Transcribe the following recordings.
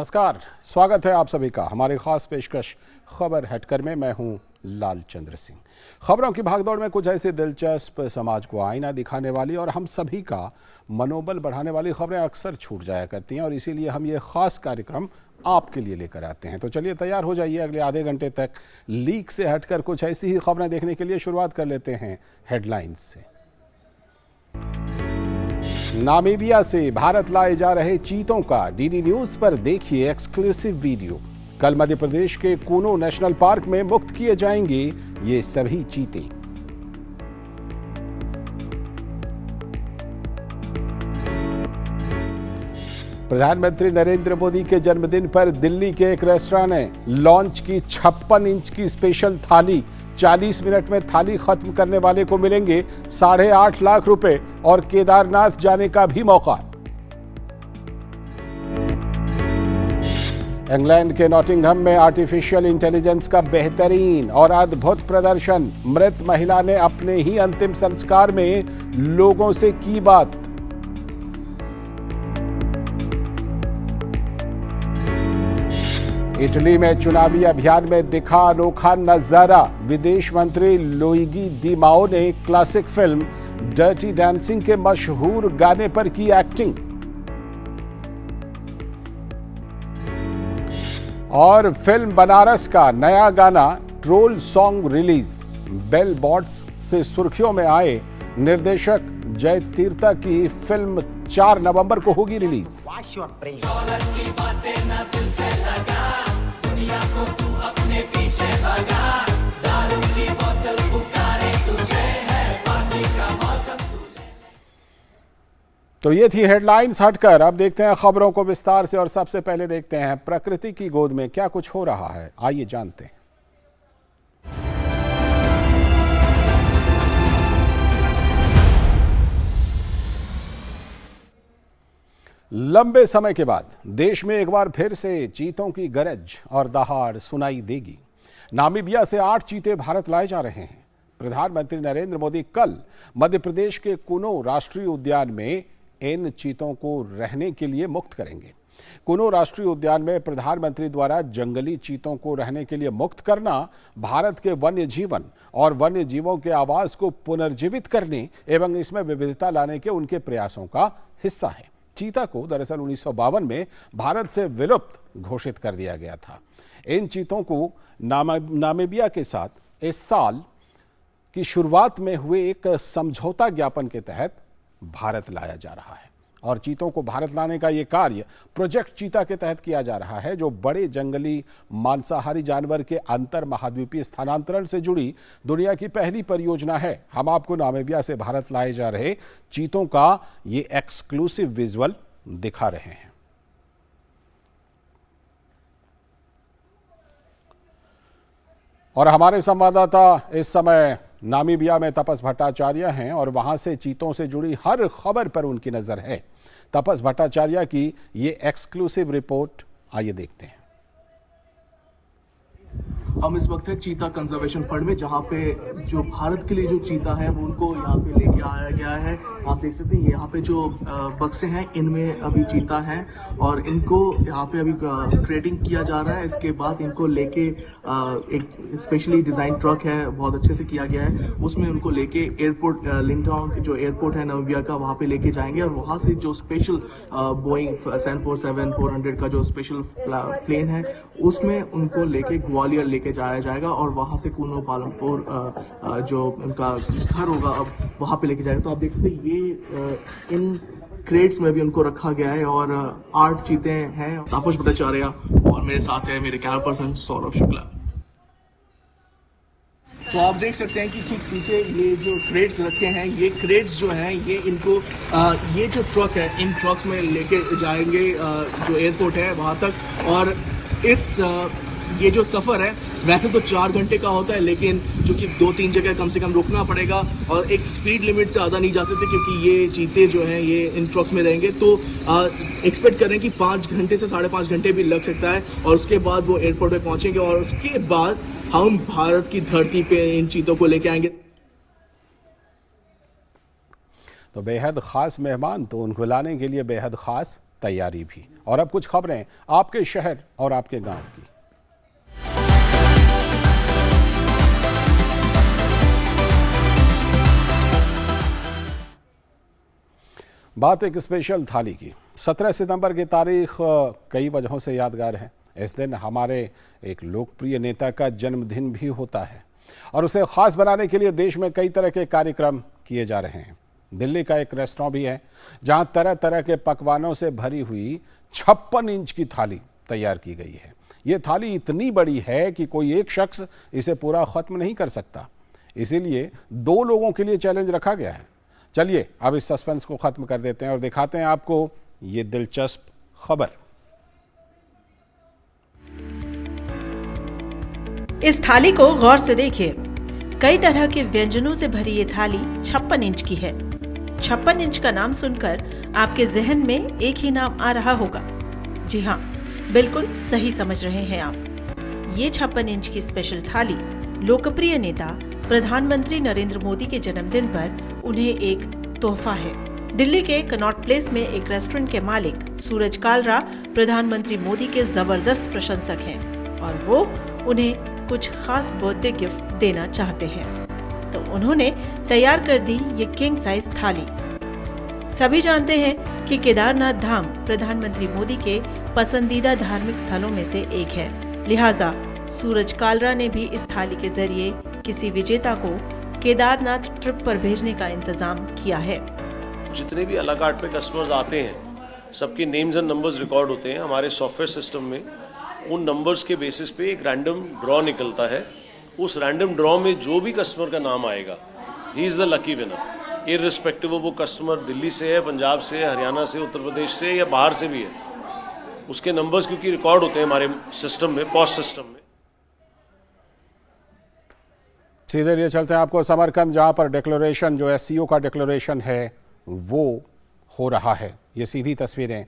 नमस्कार, स्वागत है आप सभी का हमारी खास पेशकश खबर हटकर में। मैं हूं लालचंद्र सिंह। खबरों की भागदौड़ में कुछ ऐसी दिलचस्प, समाज को आईना दिखाने वाली और हम सभी का मनोबल बढ़ाने वाली खबरें अक्सर छूट जाया करती हैं और इसीलिए हम ये खास कार्यक्रम आपके लिए लेकर आते हैं। तो चलिए तैयार हो जाइए, अगले आधे घंटे तक लीक से हटकर कुछ ऐसी ही खबरें देखने के लिए शुरुआत कर लेते हैं हेडलाइंस से। नामीबिया से भारत लाए जा रहे चीतों का डीडी न्यूज पर देखिए एक्सक्लूसिव वीडियो। कल मध्य प्रदेश के कूनो नेशनल पार्क में मुक्त किए जाएंगे ये सभी चीते। प्रधानमंत्री नरेंद्र मोदी के जन्मदिन पर दिल्ली के एक रेस्टोरेंट ने लॉन्च की 56 इंच की स्पेशल थाली। 40 मिनट में थाली खत्म करने वाले को मिलेंगे 8.5 लाख रुपए और केदारनाथ जाने का भी मौका। इंग्लैंड के नॉटिंघम में आर्टिफिशियल इंटेलिजेंस का बेहतरीन और अद्भुत प्रदर्शन। मृत महिला ने अपने ही अंतिम संस्कार में लोगों से की बात। इटली में चुनावी अभियान में दिखा अनोखा नजारा। विदेश मंत्री लुइगी डी माओ ने क्लासिक फिल्म डर्टी डांसिंग के मशहूर गाने पर की एक्टिंग। और फिल्म बनारस का नया गाना ट्रोल सॉन्ग रिलीज। बेल बॉट्स से सुर्खियों में आए निर्देशक जय तीर्था की फिल्म 4 नवंबर को होगी रिलीज। तो ये थी हेडलाइंस हटकर। अब देखते हैं खबरों को विस्तार से और सबसे पहले देखते हैं प्रकृति की गोद में क्या कुछ हो रहा है। आइए जानते हैं। लंबे समय के बाद देश में एक बार फिर से चीतों की गरज और दहाड़ सुनाई देगी। नामीबिया से 8 चीते भारत लाए जा रहे हैं। प्रधानमंत्री नरेंद्र मोदी कल मध्य प्रदेश के कुनो राष्ट्रीय उद्यान में इन चीतों को रहने के लिए मुक्त करेंगे। कुनो राष्ट्रीय उद्यान में प्रधानमंत्री द्वारा जंगली चीतों को रहने के लिए मुक्त करना भारत के वन्य जीवन और वन्य जीवों के आवास को पुनर्जीवित करने एवं इसमें विविधता लाने के उनके प्रयासों का हिस्सा है। चीता को दरअसल 1952 में भारत से विलुप्त घोषित कर दिया गया था। इन चीतों को नामीबिया के साथ इस साल की शुरुआत में हुए एक समझौता ज्ञापन के तहत भारत लाया जा रहा है और चीतों को भारत लाने का यह कार्य प्रोजेक्ट चीता के तहत किया जा रहा है, जो बड़े जंगली मांसाहारी जानवर के अंतर महाद्वीपीय स्थानांतरण से जुड़ी दुनिया की पहली परियोजना है। हम आपको नामीबिया से भारत लाए जा रहे चीतों का ये एक्सक्लूसिव विजुअल दिखा रहे हैं। और हमारे संवाददाता इस समय नामीबिया में तपस भट्टाचार्य हैं और वहां से चीतों से जुड़ी हर खबर पर उनकी नजर है। तपस भट्टाचार्य की ये एक्सक्लूसिव रिपोर्ट आइए देखते हैं। हम इस वक्त है चीता कंजर्वेशन फंड में, जहाँ पे जो भारत के लिए जो चीता है वो उनको यहाँ पे लेके आया गया है। आप देख सकते हैं यहाँ पे जो बक्से हैं इनमें अभी चीता हैं और इनको यहाँ पे अभी क्रेटिंग किया जा रहा है। इसके बाद इनको लेके एक स्पेशली डिजाइन ट्रक है, बहुत अच्छे से किया गया है, उसमें उनको लेके एयरपोर्ट लिंगटांग जो एयरपोर्ट है नामीबिया का, वहाँ पे लेके जाएंगे और वहाँ से जो स्पेशल बोइंग 747-400 का जो स्पेशल प्लेन है उसमें उनको लेके ग्वालियर लेके जाया जाएगा और वहां से कूनो पालमपुर जो उनका घर होगा अब वहां पे लेके जाएगा। तो आप देख सकते हैं ये इन क्रेट्स में भी उनको रखा गया है और 8 चीते हैं। तापस भट्टाचार्य और मेरे साथ है मेरे कैमरा पर्सन सौरभ शुक्ला। तो आप देख सकते हैं कि ठीक पीछे ये जो क्रेट्स रखे हैं, ये क्रेट्स जो हैं ये इनको ये जो ट्रक है इन ट्रक्स में लेके जाएंगे जो एयरपोर्ट है वहां तक। और इस ये जो सफ़र है वैसे तो 4 घंटे का होता है, लेकिन चूंकि 2-3 जगह कम से कम रुकना पड़ेगा और एक स्पीड लिमिट से ज़्यादा नहीं जा सकते क्योंकि ये चीते जो हैं ये इन ट्रक्स में रहेंगे। तो एक्सपेक्ट करें कि 5 घंटे से 5.5 घंटे भी लग सकता है और उसके बाद वो एयरपोर्ट पे पहुंचेंगे और उसके बाद हम भारत की धरती पे इन चीतों को लेके आएंगे। तो बेहद ख़ास मेहमान, तो उनको लाने के लिए बेहद ख़ास तैयारी भी। और अब कुछ खबरें आपके शहर और आपके गांव की। बात एक स्पेशल थाली की। 17 सितंबर की तारीख कई वजहों से यादगार है। इस दिन हमारे एक लोकप्रिय नेता का जन्मदिन भी होता है और उसे खास बनाने के लिए देश में कई तरह के कार्यक्रम किए जा रहे हैं। दिल्ली का एक रेस्टोरेंट भी है जहां तरह तरह के पकवानों से भरी हुई 56 इंच की थाली तैयार की गई है। ये थाली इतनी बड़ी है कि कोई एक शख्स इसे पूरा खत्म नहीं कर सकता, इसीलिए 2 लोगों के लिए चैलेंज रखा गया है। चलिए अब इस सस्पेंस को खत्म कर देते हैं और दिखाते हैं आपको ये दिलचस्प खबर। इस थाली को गौर से देखिए। कई तरह के व्यंजनों से भरी ये थाली 56 इंच की है। 56 इंच का नाम सुनकर आपके जहन में एक ही नाम आ रहा होगा। जी हाँ, बिल्कुल सही समझ रहे हैं आप। ये 56 इंच की स्पेशल थाली लोकप्रिय नेता प्रधानमंत्री नरेंद्र मोदी के जन्मदिन पर उन्हें एक तोहफा है। दिल्ली के कनॉट प्लेस में एक रेस्टोरेंट के मालिक सूरज कालरा प्रधानमंत्री मोदी के जबरदस्त प्रशंसक हैं और वो उन्हें कुछ खास बर्थडे गिफ्ट देना चाहते हैं, तो उन्होंने तैयार कर दी ये किंग साइज थाली। सभी जानते हैं कि केदारनाथ धाम प्रधानमंत्री मोदी के पसंदीदा धार्मिक स्थलों में से एक है, लिहाजा सूरज कालरा ने भी इस थाली के जरिए किसी विजेता को केदारनाथ ट्रिप पर भेजने का इंतजाम किया है। जितने भी अला कार्ट पे कस्टमर्स आते हैं, सबके नेम्स एंड नंबर्स रिकॉर्ड होते हैं हमारे सॉफ्टवेयर सिस्टम में। उन नंबर्स के बेसिस पे एक रैंडम ड्रॉ निकलता है। उस रैंडम ड्रॉ में जो भी कस्टमर का नाम आएगा, he is the lucky winner, irrespective वो कस्टमर दिल्ली से है, पंजाब से है, हरियाणा से, उत्तर प्रदेश से या बाहर से भी है। उसके नंबर्स क्योंकि रिकॉर्ड होते हैं हमारे सिस्टम में, पॉस सिस्टम में। सीधे लिए चलते हैं आपको समरकंद, जहां पर डिक्लेरेशन जो एससीओ का डिक्लेरेशन है वो हो रहा है। ये सीधी तस्वीरें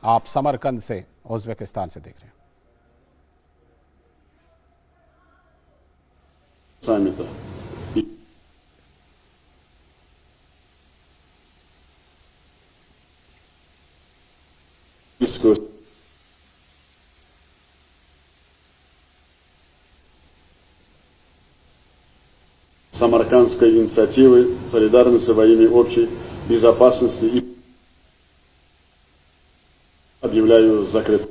आप समरकंद से, उज़्बेकिस्तान से देख रहे हैं। саммита. Самаркандской инициативы солидарности во имя общей безопасности и объявляю закрытым.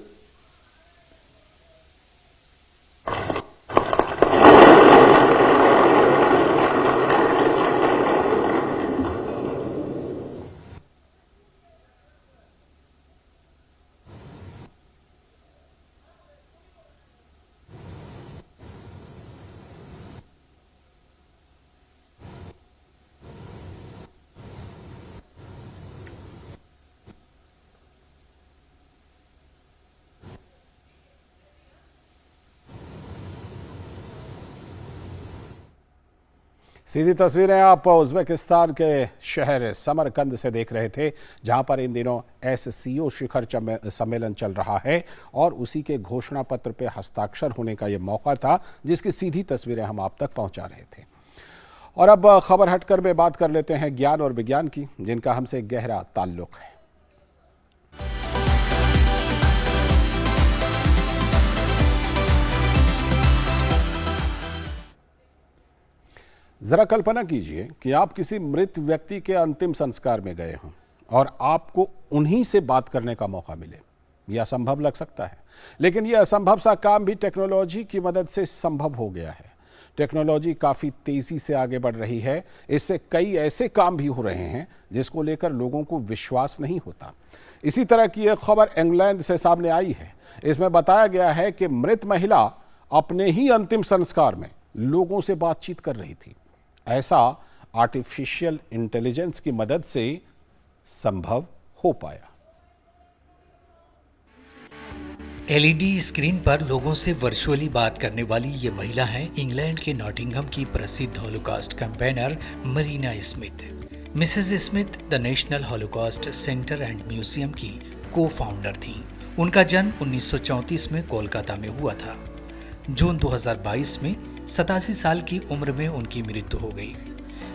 सीधी तस्वीरें आप उज़्बेकिस्तान के शहर समरकंद से देख रहे थे, जहां पर इन दिनों एससीओ शिखर सम्मेलन चल रहा है और उसी के घोषणा पत्र पे हस्ताक्षर होने का ये मौका था, जिसकी सीधी तस्वीरें हम आप तक पहुंचा रहे थे। और अब खबर हटकर में बात कर लेते हैं ज्ञान और विज्ञान की, जिनका हमसे गहरा ताल्लुक है। जरा कल्पना कीजिए कि आप किसी मृत व्यक्ति के अंतिम संस्कार में गए हों और आपको उन्हीं से बात करने का मौका मिले। यह असंभव लग सकता है, लेकिन यह असंभव सा काम भी टेक्नोलॉजी की मदद से संभव हो गया है। टेक्नोलॉजी काफ़ी तेज़ी से आगे बढ़ रही है। इससे कई ऐसे काम भी हो रहे हैं जिसको लेकर लोगों को विश्वास नहीं होता। इसी तरह की एक खबर इंग्लैंड से सामने आई है। इसमें बताया गया है कि मृत महिला अपने ही अंतिम संस्कार में लोगों से बातचीत कर रही थी। ऐसा आर्टिफिशियल इंटेलिजेंस की मदद से संभव हो पाया। एलईडी स्क्रीन पर लोगों से वर्चुअली बात करने वाली ये महिला हैं इंग्लैंड के नॉटिंघम की प्रसिद्ध Holocaust campaigner Marina Smith. Mrs Smith the National Holocaust Centre and Museum की को फाउंडर थी। उनका जन्म 1934 में कोलकाता में हुआ था। जून 2022 में 87 साल की उम्र में उनकी मृत्यु हो गई।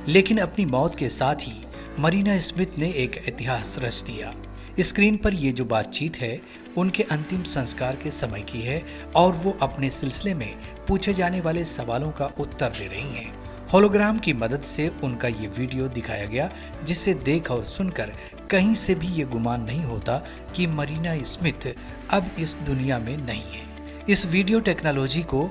लेकिन अपनी मौत के साथ ही मरीना स्मिथ ने एक इतिहास रच दिया। स्क्रीन पर ये जो बातचीत है उनके अंतिम संस्कार के समय की है और वो अपने सिलसिले में पूछे जाने वाले सवालों का उत्तर दे रही हैं। होलोग्राम की मदद से उनका ये वीडियो दिखाया गया, जिसे देख और सुनकर कहीं से भी ये गुमान नहीं होता कि मरीना स्मिथ अब इस दुनिया में नहीं है। इस वीडियो टेक्नोलॉजी को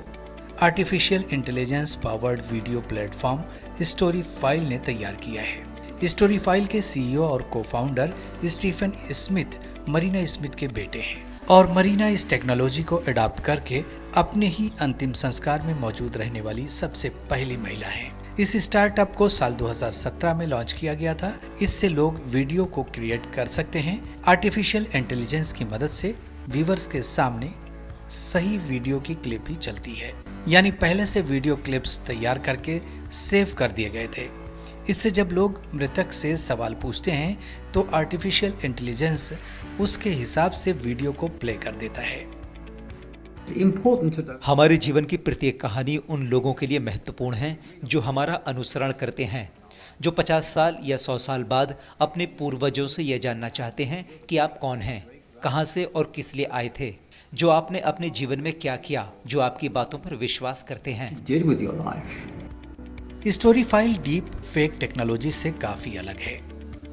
artificial intelligence powered video platform StoryFile ने तैयार किया है। स्टोरी फाइल के सीईओ और cofounder Stephen Smith Marina Smith के बेटे हैं और मरीना इस टेक्नोलॉजी को अडॉप्ट करके अपने ही अंतिम संस्कार में मौजूद रहने वाली सबसे पहली महिला है। इस स्टार्टअप को साल 2017 में लॉन्च किया गया था। इससे लोग वीडियो को क्रिएट कर सकते हैं। आर्टिफिशियल इंटेलिजेंस की मदद से व्यूअर्स के सामने सही वीडियो की क्लिप ही चलती है, यानी पहले से वीडियो क्लिप्स तैयार करके सेव कर दिए गए थे। इससे जब लोग मृतक से सवाल पूछते हैं तो आर्टिफिशियल इंटेलिजेंस उसके हिसाब से वीडियो को प्ले कर देता है। हमारे जीवन की प्रत्येक कहानी उन लोगों के लिए महत्वपूर्ण है जो हमारा अनुसरण करते हैं, जो 50 साल या 100 साल बाद अपने पूर्वजों से यह जानना चाहते हैं कि आप कौन हैं, कहां से और किस लिए आए थे, जो आपने अपने जीवन में क्या किया, जो आपकी बातों पर विश्वास करते हैं। Story file deep fake technology से काफी अलग है।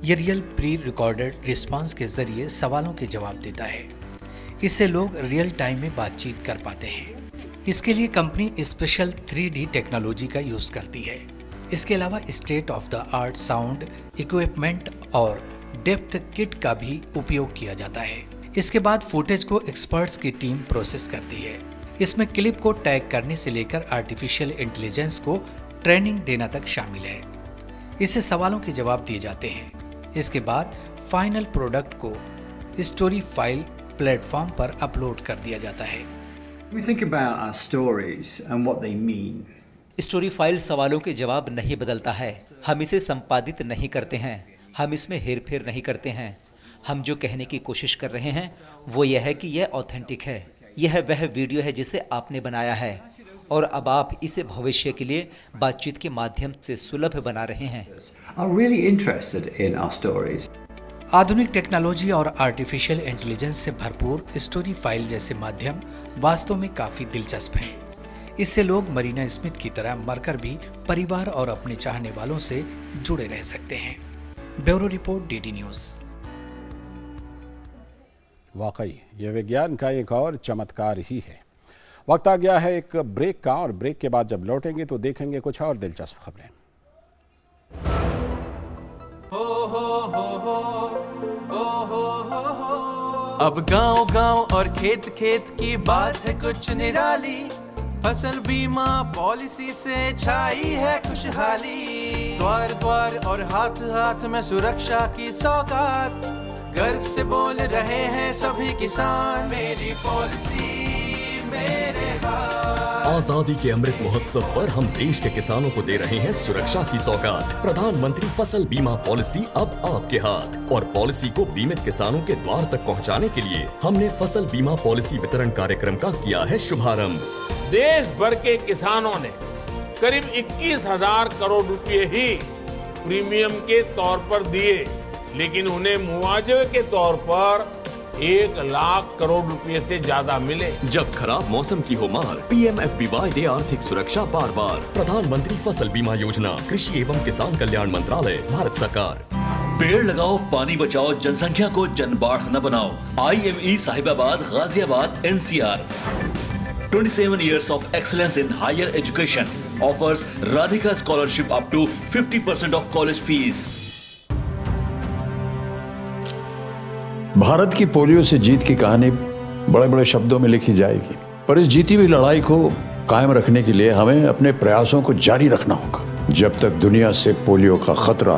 ये रियल प्री रिकॉर्डेड रिस्पांस के जरिए सवालों के जवाब देता है। इससे लोग रियल टाइम में बातचीत कर पाते हैं। इसके लिए कंपनी स्पेशल 3D टेक्नोलॉजी का यूज करती है। इसके अलावा state of the art sound equipment और डेप्थ किट का भी उपयोग किया जाता है। इसके बाद फुटेज को एक्सपर्ट्स की टीम प्रोसेस करती है। इसमें क्लिप को टैग करने से लेकर आर्टिफिशियल इंटेलिजेंस को ट्रेनिंग देना तक शामिल है। इससे सवालों के जवाब दिए जाते हैं। इसके बाद फाइनल प्रोडक्ट को स्टोरी फाइल प्लेटफॉर्म पर अपलोड कर दिया जाता है। स्टोरी फाइल सवालों के जवाब नहीं बदलता है। हम इसे संपादित नहीं करते हैं, हम इसमें हेरफेर नहीं करते हैं। हम जो कहने की कोशिश कर रहे हैं वो यह है कि यह ऑथेंटिक है। यह वह वीडियो है जिसे आपने बनाया है और अब आप इसे भविष्य के लिए बातचीत के माध्यम से सुलभ बना रहे हैं। आधुनिक टेक्नोलॉजी और आर्टिफिशियल इंटेलिजेंस से भरपूर स्टोरी फाइल जैसे माध्यम वास्तव में काफी दिलचस्प हैं। इससे लोग मरीना स्मिथ की तरह मरकर भी परिवार और अपने चाहने वालों से जुड़े रह सकते हैं। Bureau report, DD news. वाकई ये विज्ञान का एक और चमत्कार ही है। वक्त आ गया है एक ब्रेक का, और ब्रेक के बाद जब लौटेंगे तो देखेंगे कुछ और दिलचस्प खबरें। अब गांव गांव और खेत खेत की बात है कुछ निराली। फसल बीमा पॉलिसी से छाई है खुशहाली। द्वार द्वार और हाथ हाथ में सुरक्षा की सौगात। गर्व से बोल रहे हैं सभी किसान, मेरी पॉलिसी मेरे हाथ। आजादी के अमृत महोत्सव पर हम देश के किसानों को दे रहे हैं सुरक्षा की सौगात। प्रधानमंत्री फसल बीमा पॉलिसी अब आपके हाथ, और पॉलिसी को बीमित किसानों के द्वार तक पहुंचाने के लिए हमने फसल बीमा पॉलिसी वितरण कार्यक्रम का किया है शुभारंभ। देश भर के किसानों ने करीब 21,000 करोड़ रुपए ही प्रीमियम के तौर पर दिए, लेकिन उन्हें मुआवजे के तौर पर 1 लाख करोड़ रुपए से ज्यादा मिले। जब खराब मौसम की हो मार, PMFBY दे आर्थिक सुरक्षा बार बार। प्रधानमंत्री फसल बीमा योजना, कृषि एवं किसान कल्याण मंत्रालय, भारत सरकार। पेड़ लगाओ, पानी बचाओ, जनसंख्या को जनबाढ़ न बनाओ। IME Sahibabad, Ghaziabad, NCR। 27 years of excellence in higher education offers Radhika scholarship up to 50% of college fees. Bharat की पोलियो से जीत की कहानी बड़े बड़े शब्दों में लिखी जाएगी, पर इस जीती हुई लड़ाई को कायम रखने के लिए हमें अपने प्रयासों को जारी रखना होगा, जब तक दुनिया से पोलियो का खतरा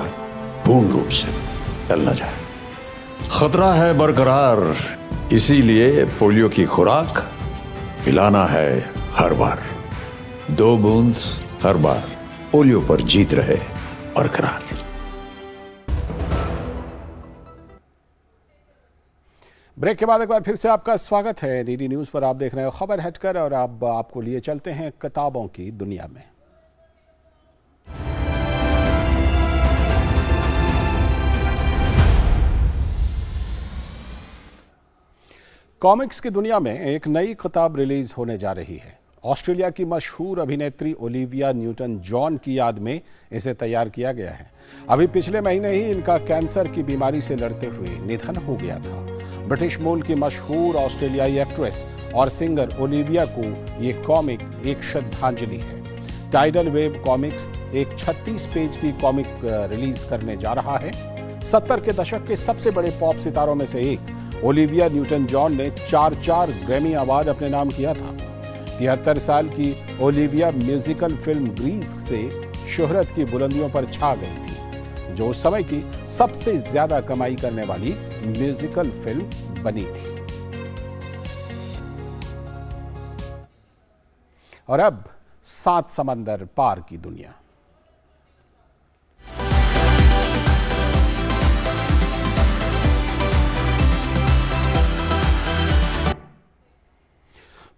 पूर्ण रूप से टल न जाए। खतरा है बरकरार, इसीलिए पोलियो की खुराक पिलाना है हर बार। 2 बूंद हर बार, पोलियो पर जीत रहे बरकरार। ब्रेक के बाद एक बार फिर से आपका स्वागत है। डीडी न्यूज पर आप देख रहे हो खबर हटकर, और अब आपको लिए चलते हैं किताबों की दुनिया में। कॉमिक्स की दुनिया में एक नई किताब रिलीज होने जा रही है। ऑस्ट्रेलिया की मशहूर अभिनेत्री ओलिविया न्यूटन जॉन की याद में इसे तैयार किया गया है। अभी पिछले महीने ही इनका कैंसर की बीमारी से लड़ते हुए निधन हो गया था। ब्रिटिश मूल की मशहूर ऑस्ट्रेलियाई एक्ट्रेस और सिंगर ओलिविया को ये कॉमिक एक श्रद्धांजलि है। टाइडल वेव कॉमिक्स एक 36 पेज की कॉमिक रिलीज करने जा रहा है। 70 के दशक के सबसे बड़े पॉप सितारों में से एक ओलिविया न्यूटन जॉन ने 4 ग्रैमी अवार्ड अपने नाम किया था। 73 साल की ओलिविया म्यूजिकल फिल्म ग्रीस से शोहरत की बुलंदियों पर छा गई थी, जो उस समय की सबसे ज्यादा कमाई करने वाली म्यूजिकल फिल्म बनी थी। और अब 7 समंदर पार की दुनिया।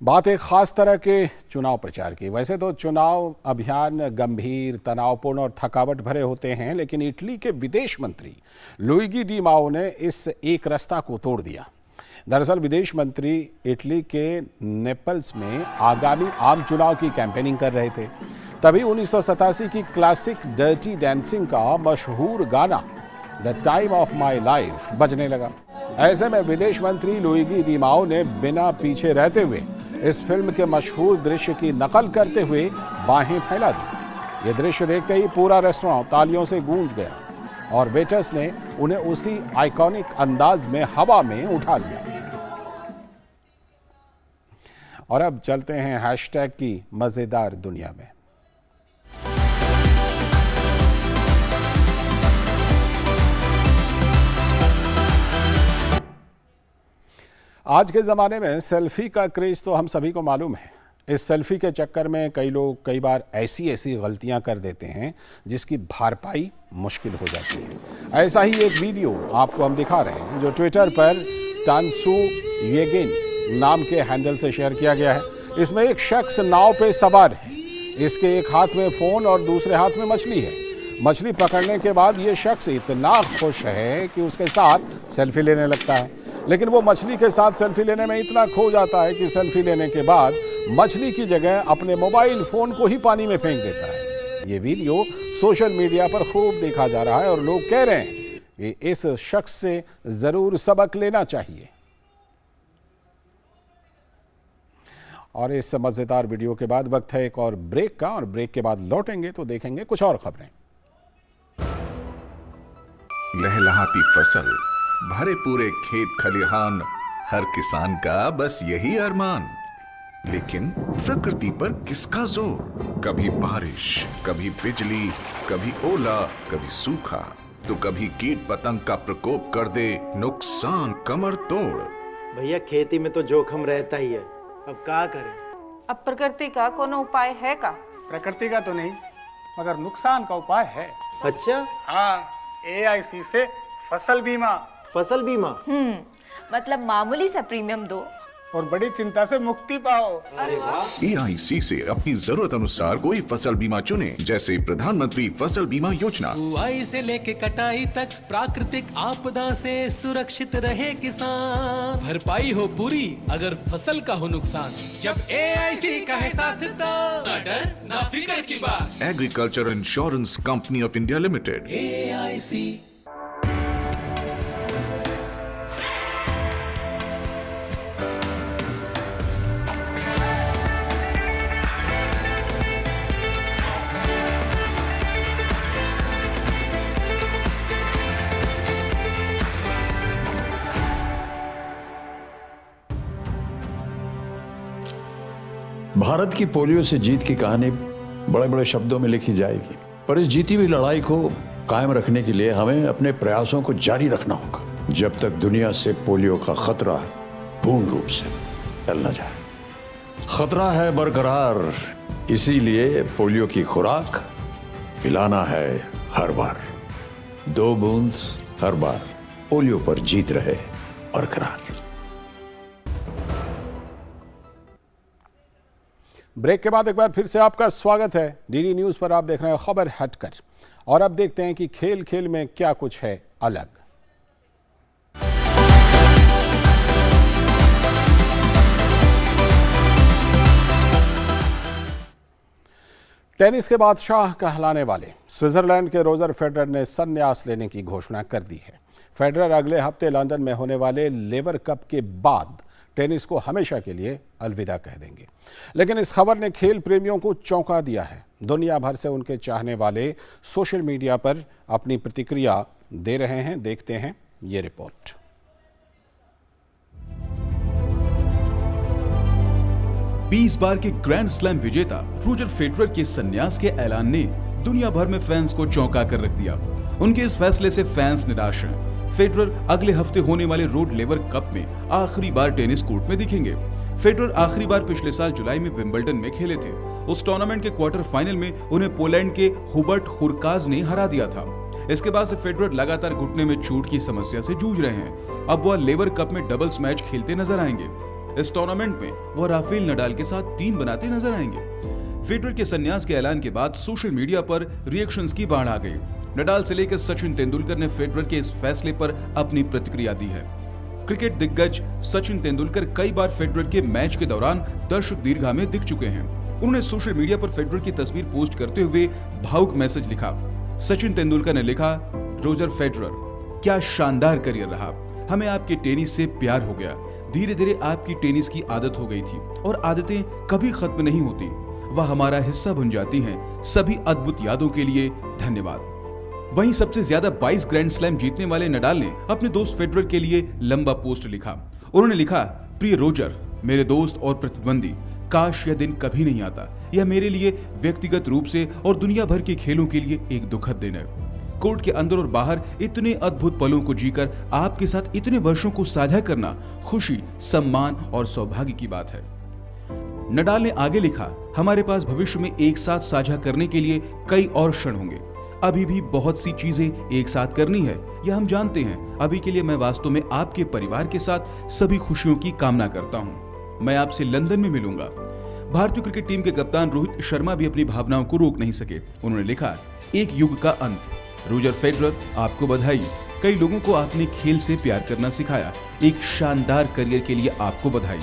बात एक खास तरह के चुनाव प्रचार की। वैसे तो चुनाव अभियान गंभीर, तनावपूर्ण और थकावट भरे होते हैं, लेकिन इटली के विदेश मंत्री लुइगी डी माओ ने इस एक रास्ता को तोड़ दिया। दरअसल विदेश मंत्री इटली के नेपल्स में आगामी आम चुनाव की कैंपेनिंग कर रहे थे। तभी 1987 की क्लासिक डर्टी डांसिंग का मशहूर गाना the time of my life बजने लगा। ऐसे में विदेश मंत्री लुइगी डी माओ ने बिना पीछे रहते हुए इस फिल्म के मशहूर दृश्य की नकल करते हुए बाहें फैला दी। ये दृश्य देखते ही पूरा रेस्टोरेंट तालियों से गूंज गया और वेटर्स ने उन्हें उसी आइकॉनिक अंदाज में हवा में उठा लिया। और अब चलते हैं हैशटैग की मजेदार दुनिया में। आज के ज़माने में सेल्फी का क्रेज़ तो हम सभी को मालूम है। इस सेल्फी के चक्कर में कई लोग कई बार ऐसी गलतियां कर देते हैं जिसकी भरपाई मुश्किल हो जाती है। ऐसा ही एक वीडियो आपको हम दिखा रहे हैं, जो ट्विटर पर टानसू येगिन नाम के हैंडल से शेयर किया गया है। इसमें एक शख्स नाव पे सवार है। इसके एक हाथ में फ़ोन और दूसरे हाथ में मछली है। मछली पकड़ने के बाद ये शख्स इतना खुश है कि उसके साथ सेल्फी लेने लगता है, लेकिन वो मछली के साथ सेल्फी लेने में इतना खो जाता है कि सेल्फी लेने के बाद मछली की जगह अपने मोबाइल फोन को ही पानी में फेंक देता है। ये वीडियो सोशल मीडिया पर खूब देखा जा रहा है और लोग कह रहे हैं कि इस शख्स से जरूर सबक लेना चाहिए। और इस मजेदार वीडियो के बाद वक्त है एक और ब्रेक का, और ब्रेक के बाद लौटेंगे तो देखेंगे कुछ और खबरें। लहलहाती फसल, भरे पूरे खेत खलिहान, हर किसान का बस यही अरमान। लेकिन प्रकृति पर किसका जोर? कभी बारिश, कभी बिजली, कभी ओला, कभी सूखा, तो कभी कीट पतंग का प्रकोप कर दे नुकसान कमर तोड़। भैया खेती में तो जोखम रहता ही है, अब क्या करें? अब प्रकृति का कोनो उपाय है का? प्रकृति का तो नहीं, मगर नुकसान का उपाय है। अच्छा? हाँ, AIC से फसल बीमा। फसल बीमा? मतलब मामूली सा प्रीमियम दो और बड़ी चिंता से मुक्ति पाओ। अरे वाह! AIC से अपनी जरूरत अनुसार कोई फसल बीमा चुने, जैसे प्रधानमंत्री फसल बीमा योजना। बुआई से लेके कटाई तक प्राकृतिक आपदा से सुरक्षित रहे किसान। भरपाई हो पूरी अगर फसल का हो नुकसान, जब AIC का है साथ तो ना डर ना फिक्र की बात। Agriculture insurance company of India limited. AIC। Bharat की पोलियो से जीत की कहानी बड़े बड़े शब्दों में लिखी जाएगी, पर इस जीती हुई लड़ाई को कायम रखने के लिए हमें अपने प्रयासों को जारी रखना होगा, जब तक दुनिया से पोलियो का खतरा पूर्ण रूप से टल न जाए। खतरा है बरकरार, इसीलिए पोलियो की खुराक पिलाना है हर बार। 2 बूंद हर बार, पोलियो पर जीत रहे बरकरार। ब्रेक के बाद एक बार फिर से आपका स्वागत है। डीडी न्यूज़ पर आप देख रहे हैं खबर हटकर, और अब देखते हैं कि खेल खेल में क्या कुछ है अलग। टेनिस के बादशाह कहलाने वाले स्विट्जरलैंड के रोजर फेडरर ने संन्यास लेने की घोषणा कर दी है। फेडरर अगले हफ्ते लंदन में होने वाले लेवर कप के बाद टेनिस को हमेशा के लिए अलविदा कह देंगे। लेकिन इस खबर ने खेल प्रेमियों को चौंका दिया है। दुनिया भर से उनके चाहने वाले सोशल मीडिया पर अपनी प्रतिक्रिया दे रहे हैं। देखते हैं ये रिपोर्ट। 20 बार के ग्रैंड स्लैम विजेता रोजर फेडरर के संन्यास के ऐलान ने दुनिया भर में फैंस को चौंका कर रख दिया। उनके इस फैसले से फैंस निराश हैं। फेडरर अगले हफ्ते होने वाले रोड लेवर कप में आखिरी बार टेनिस कोर्ट में दिखेंगे। फेडरर आखिरी बार पिछले साल जुलाई में विंबलडन में खेले थे। उस टूर्नामेंट के क्वार्टर फाइनल में उन्हें पोलैंड के हुबर्ट हुरकाज ने हरा दिया था। इसके बाद से फेडरर लगातार घुटने में चोट की समस्या से जूझ रहे हैं। अब वह लेवर कप में डबल्स मैच खेलते नजर आएंगे। इस टूर्नामेंट में वह राफेल नडाल के साथ टीम बनाते नजर आएंगे। फेडरर के संन्यास के ऐलान के बाद सोशल मीडिया पर रिएक्शंस की बाढ़ आ गई। नडाल से लेकर सचिन तेंदुलकर ने फेडरर के इस फैसले पर अपनी प्रतिक्रिया दी है। क्रिकेट दिग्गज सचिन तेंदुलकर कई बार फेडरर के मैच के दौरान दर्शक दीर्घा में दिख चुके हैं। उन्होंने सोशल मीडिया पर फेडरर की तस्वीर पोस्ट करते हुए भावुक मैसेज लिखा। सचिन तेंदुलकर ने लिखा, रोजर फेडरर, क्या शानदार करियर रहा। हमें आपके टेनिस से प्यार हो गया। धीरे धीरे आपकी टेनिस की आदत हो गई थी और आदतें कभी खत्म नहीं होती, वह हमारा हिस्सा बन जाती हैं। सभी अद्भुत यादों के लिए धन्यवाद। वहीं सबसे ज्यादा 22 ग्रैंड स्लैम जीतने वाले नडाल ने अपने दोस्त फेडरर के लिए लंबा पोस्ट लिखा। उन्होंने लिखा, प्रिय रोजर, मेरे दोस्त और प्रतिद्वंदी, काश यह दिन कभी नहीं आता। यह मेरे लिए व्यक्तिगत रूप से और दुनिया भर के खेलों के लिए एक दुखद दिन है। कोर्ट के अंदर और बाहर इतने अद्भुत पलों को जीकर आपके साथ इतने वर्षों को साझा करना खुशी, सम्मान और सौभाग्य की बात है। नडाल ने आगे लिखा, हमारे पास भविष्य में एक साथ साझा करने के लिए कई और क्षण होंगे। अभी भी बहुत सी चीजें एक साथ करनी है, यह हम जानते हैं। अभी के लिए मैं वास्तव में आपके परिवार के साथ सभी खुशियों की कामना करता हूं। मैं आपसे लंदन में मिलूंगा। भारतीय क्रिकेट टीम के कप्तान रोहित शर्मा भी अपनी भावनाओं को रोक नहीं सके। उन्होंने लिखा, एक युग का अंत। रोजर फेडरर, आपको बधाई। कई लोगों को आपने खेल से प्यार करना सिखाया। एक शानदार करियर के लिए आपको बधाई।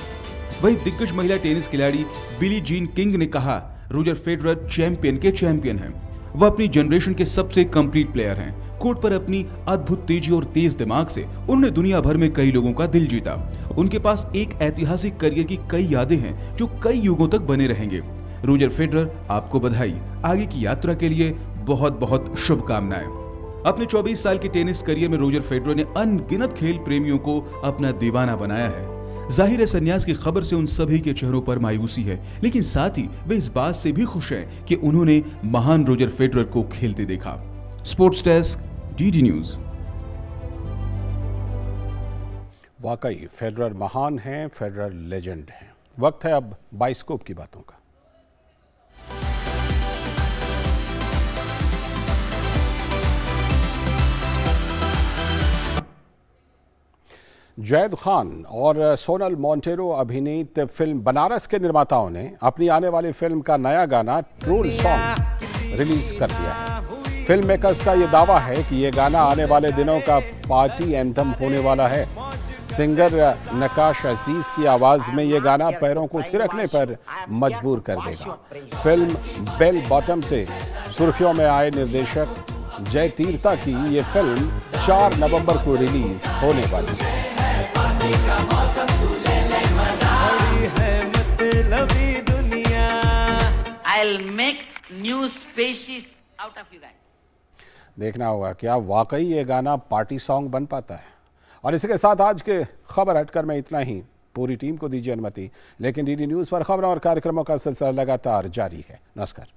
वहीं दिग्गज महिला टेनिस खिलाड़ी बिली जीन किंग ने कहा, रोजर फेडरर चैंपियन के चैंपियन हैं। वह अपनी जनरेशन के सबसे कंप्लीट प्लेयर हैं। कोर्ट पर अपनी अद्भुत तेजी और तेज दिमाग से उन्होंने दुनिया भर में कई लोगों का दिल जीता। उनके पास एक ऐतिहासिक करियर की कई यादें हैं जो कई युगों तक बने रहेंगे। रोजर फेडरर, आपको बधाई। आगे की यात्रा के लिए बहुत बहुत शुभकामनाएं। अपने 24 साल के टेनिस करियर में रोजर फेडरर ने अनगिनत खेल प्रेमियों को अपना दीवाना बनाया है। जाहिर है संन्यास की खबर से उन सभी के चेहरों पर मायूसी है, लेकिन साथ ही वे इस बात से भी खुश हैं कि उन्होंने महान रोजर फेडरर को खेलते देखा। Sports desk, DD news. वाकई फेडरर महान हैं, फेडरर लेजेंड हैं। वक्त है अब बाइस्कोप की बातों का। जैद खान और सोनल मोंटेरो अभिनीत फिल्म बनारस के निर्माताओं ने अपनी आने वाली फिल्म का नया गाना ट्रोल सॉन्ग रिलीज कर दिया है। फिल्म मेकर्स का ये दावा है कि ये गाना आने वाले दिनों का पार्टी एंथम होने वाला है। सिंगर नकाश अजीज की आवाज में ये गाना पैरों को थिरकने पर मजबूर कर देगा। फिल्म बेल बॉटम से सुर्खियों में आए निर्देशक जय तीर्था की ये फिल्म 4 नवंबर को रिलीज होने वाली है। देखना होगा क्या वाकई ये गाना पार्टी सॉन्ग बन पाता है। और इसी के साथ आज के खबर हटकर में इतना ही। पूरी टीम को दीजिए अनुमति, लेकिन डीडी न्यूज पर खबरों और कार्यक्रमों का सिलसिला लगातार जारी है। नमस्कार।